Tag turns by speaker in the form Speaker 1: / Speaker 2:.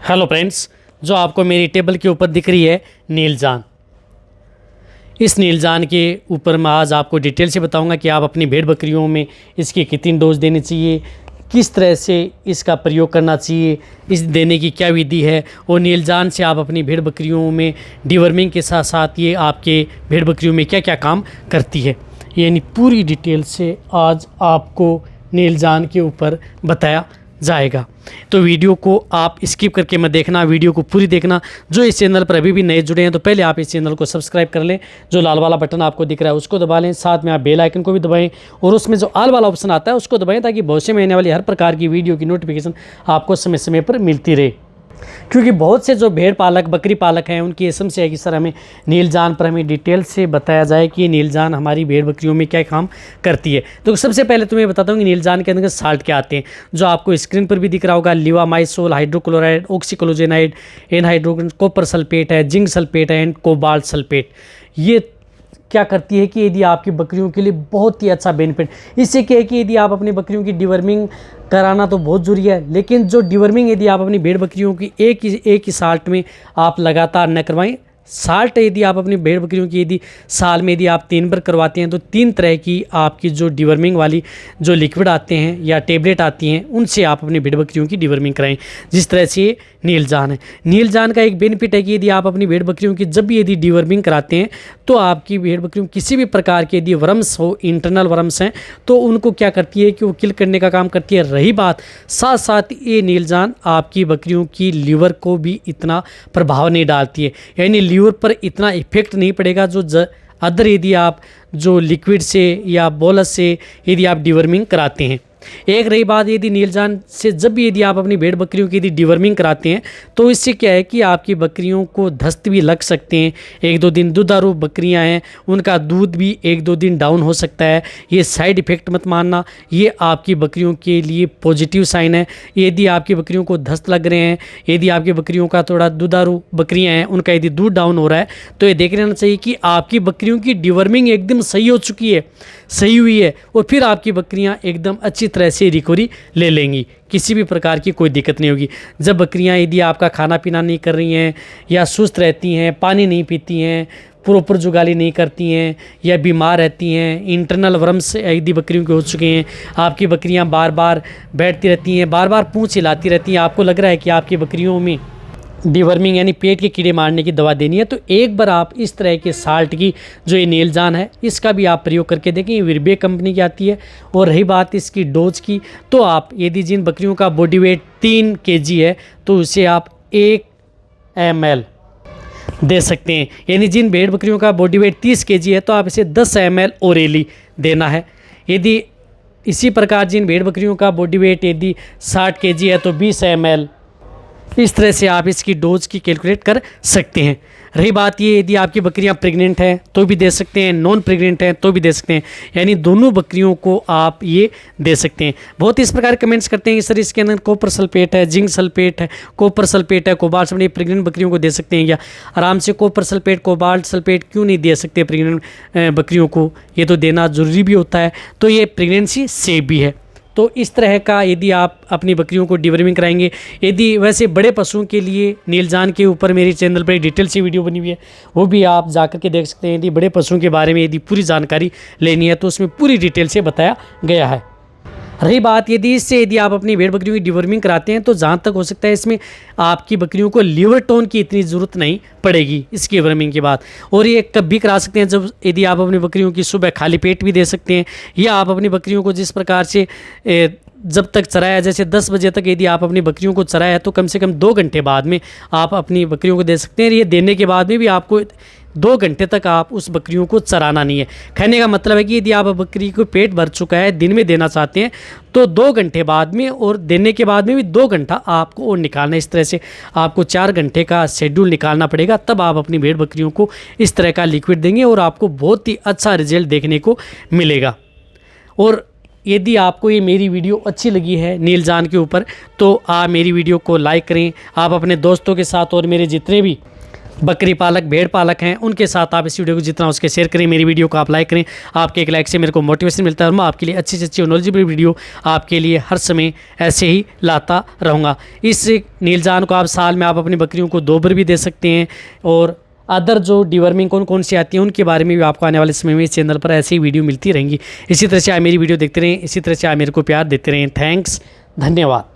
Speaker 1: Hello friends, जो आपको मेरी टेबल के ऊपर दिख रही है नीलजान। इस नीलजान के ऊपर मैं आज आपको डिटेल से बताऊंगा कि आप अपनी भेड़ बकरियों में इसकी कितनी डोज देनी चाहिए, किस तरह से इसका प्रयोग करना चाहिए, इस देने की क्या विधि है और नीलजान से आप अपनी भेड़ बकरियों में डिवर्मिंग के साथ साथ ये आपके भेड़ बकरियों में क्या क्या काम करती है, यानी पूरी डिटेल से आज आपको नीलजान के ऊपर बताया जाएगा। तो वीडियो को आप स्किप करके मत देखना, वीडियो को पूरी देखना। जो इस चैनल पर अभी भी नए जुड़े हैं तो पहले आप इस चैनल को सब्सक्राइब कर लें, जो लाल वाला बटन आपको दिख रहा है उसको दबा लें, साथ में आप बेल आइकन को भी दबाएं और उसमें जो ऑल वाला ऑप्शन आता है उसको दबाएं, ताकि भविष्य में आने वाली हर प्रकार की वीडियो की नोटिफिकेशन आपको समय समय पर मिलती रहे। क्योंकि बहुत से जो भेड़ पालक बकरी पालक हैं उनकी ये समस्या है कि सर हमें नीलजान पर हमें डिटेल से बताया जाए कि नीलजान हमारी भेड़ बकरियों में क्या काम करती है। तो सबसे पहले तुम्हें बताता हूँ कि नीलजान के अंदर साल्ट क्या आते हैं, जो आपको स्क्रीन पर भी दिख रहा होगा। लिवामाइसोल, हाइड्रोक्लोराइड, ऑक्सीक्लोजेनाइड, एनहाइड्रोजन कॉपर सल्फेट है, जिंक सल्फेट है एंड कोबाल्ट सल्फेट। ये क्या करती है कि यदि आपकी बकरियों के लिए बहुत ही अच्छा बेनिफिट, इससे क्या है कि यदि आप अपनी बकरियों की डिवर्मिंग कराना तो बहुत ज़रूरी है, लेकिन जो डिवर्मिंग यदि आप अपनी भेड़ बकरियों की एक ही साल्ट में आप लगातार न करवाएं। साल्ट यदि आप अपनी भेड़ बकरियों की यदि साल में यदि आप 3 बार करवाते हैं तो 3 तरह की आपकी जो डिवर्मिंग वाली जो लिक्विड आते हैं या टेबलेट आती हैं उनसे आप अपनी भेड़ बकरियों की डिवर्मिंग कराएं। जिस तरह से ये नीलजान है, नीलजान का एक बेनिफिट है कि यदि आप अपनी भेड़ बकरियों की जब भी यदि डिवर्मिंग कराते हैं तो आपकी भेड़ बकरियों किसी भी प्रकार के यदि वर्म्स हो, इंटरनल वर्म्स हैं, तो उनको क्या करती है कि वो किल करने का काम करती है। रही बात साथ साथ ये नीलजान आपकी बकरियों की लीवर को भी इतना प्रभाव नहीं डालती है, यानी लीवर पर इतना इफेक्ट नहीं पड़ेगा जो अदर यदि आप जो लिक्विड से या बोलस से यदि आप डिवर्मिंग कराते हैं। एक रही बात यदि नीलजान से जब भी यदि आप अपनी भेड़ बकरियों की यदि डिवर्मिंग कराते हैं तो इससे क्या है कि आपकी बकरियों को दस्त भी लग सकते हैं। 1-2 दिन दुधारू बकरियां हैं उनका दूध भी 1-2 दिन डाउन हो सकता है। ये साइड इफ़ेक्ट मत मानना, ये आपकी बकरियों के लिए पॉजिटिव साइन है। यदि आपकी बकरियों को दस्त लग रहे हैं, यदि आपकी बकरियों का थोड़ा दुधारू बकरियाँ हैं उनका यदि दूध डाउन हो रहा है, तो ये देख लेना चाहिए कि आपकी बकरियों की डिवर्मिंग एकदम सही हो चुकी है, सही हुई है, और फिर आपकी बकरियां एकदम अच्छी तरह से रिकवरी ले लेंगी, किसी भी प्रकार की कोई दिक्कत नहीं होगी। जब बकरियां यदि आपका खाना पीना नहीं कर रही हैं या सुस्त रहती हैं, पानी नहीं पीती हैं, प्रॉपर जुगाली नहीं करती हैं या बीमार रहती हैं, इंटरनल वर्म्स यदि बकरियों के हो चुके हैं, आपकी बकरियां बार बार बैठती रहती हैं, बार बार पूंछ हिलाती रहती हैं, आपको लग रहा है कि आपकी बकरियों में डिवर्मिंग यानी पेट के कीड़े मारने की दवा देनी है, तो एक बार आप इस तरह के साल्ट की जो ये नीलजान है इसका भी आप प्रयोग करके देखें। ये विरबे कंपनी की आती है। और रही बात इसकी डोज की, तो आप यदि जिन बकरियों का बॉडी वेट 3 kg है तो उसे आप 1 ml दे सकते हैं, यानी जिन भेड़ बकरियों का बॉडी वेट 30 kg है तो आप इसे 10 ml ओरेली देना है। यदि इसी प्रकार जिन भेड़ बकरियों का बॉडी वेट यदि 60 kg है तो 20 ml, इस तरह से आप इसकी डोज की कैलकुलेट कर सकते हैं। रही बात ये यदि आपकी बकरियां प्रेग्नेंट हैं तो भी दे सकते हैं, नॉन प्रेग्नेंट हैं तो भी दे सकते हैं, यानी दोनों बकरियों को आप ये दे सकते हैं। बहुत इस प्रकार कमेंट्स करते हैं कि सर इसके अंदर कॉपर सल्फेट है, जिंक सल्फेट है, कॉपर सल्फेट है, कोबाल्ट सल्फेट, प्रेग्नेंट बकरियों को दे सकते हैं क्या? आराम से कॉपर सल्फेट, कोबाल्ट सल्फेट क्यों नहीं दे सकते प्रेग्नेंट बकरियों को? ये तो देना ज़रूरी भी होता है, तो ये प्रेगनेंसी सेफ भी है। तो इस तरह का यदि आप अपनी बकरियों को डिवर्मिंग कराएंगे, यदि वैसे बड़े पशुओं के लिए नीलजान के ऊपर मेरे चैनल पर एक डिटेल से वीडियो बनी हुई है, वो भी आप जाकर के देख सकते हैं। यदि बड़े पशुओं के बारे में यदि पूरी जानकारी लेनी है तो उसमें पूरी डिटेल से बताया गया है। रही बात यदि आप अपनी भेड़ बकरियों की डिवर्मिंग कराते हैं तो जहाँ तक हो सकता है इसमें आपकी बकरियों को लिवर टोन की इतनी ज़रूरत नहीं पड़ेगी इसकी डिवर्मिंग के बाद। और ये कब भी करा सकते हैं जब यदि आप अपनी बकरियों की सुबह खाली पेट भी दे सकते हैं, या आप अपनी बकरियों को जिस प्रकार से जब तक चराया, जैसे 10 बजे तक यदि आप अपनी बकरियों को चराया तो कम से कम 2 घंटे बाद में आप अपनी बकरियों को दे सकते हैं। ये देने के बाद में भी आपको 2 घंटे तक आप उस बकरियों को चराना नहीं है। कहने का मतलब है कि यदि आप बकरी को पेट भर चुका है, दिन में देना चाहते हैं तो 2 घंटे बाद में, और देने के बाद में भी 2 घंटा आपको और निकालना है। इस तरह से आपको 4 घंटे का शेड्यूल निकालना पड़ेगा, तब आप अपनी भेड़ बकरियों को इस तरह का लिक्विड देंगे और आपको बहुत ही अच्छा रिजल्ट देखने को मिलेगा। और यदि आपको ये मेरी वीडियो अच्छी लगी है नीलजान के ऊपर तो आप मेरी वीडियो को लाइक करें, आप अपने दोस्तों के साथ और मेरे जितने भी बकरी पालक, भेड़ पालक हैं, उनके साथ आप इस वीडियो को जितना उसके शेयर करें, मेरी वीडियो को आप लाइक करें। आपके एक लाइक से मेरे को मोटिवेशन मिलता है और मैं आपके लिए अच्छी से अच्छी नॉलेजेबल वीडियो आपके लिए हर समय ऐसे ही लाता रहूँगा। इस नीलजान को आप साल में आप अपनी बकरियों को 2 बार भी दे सकते हैं। और अदर जो डिवर्मिंग कौन कौन सी आती हैं उनके बारे में भी आपको आने वाले समय में इस चैनल पर ऐसी ही वीडियो मिलती रहेंगी। इसी तरह से आप मेरी वीडियो देखते रहें, इसी तरह से आप मेरे को प्यार देते रहें। थैंक्स, धन्यवाद।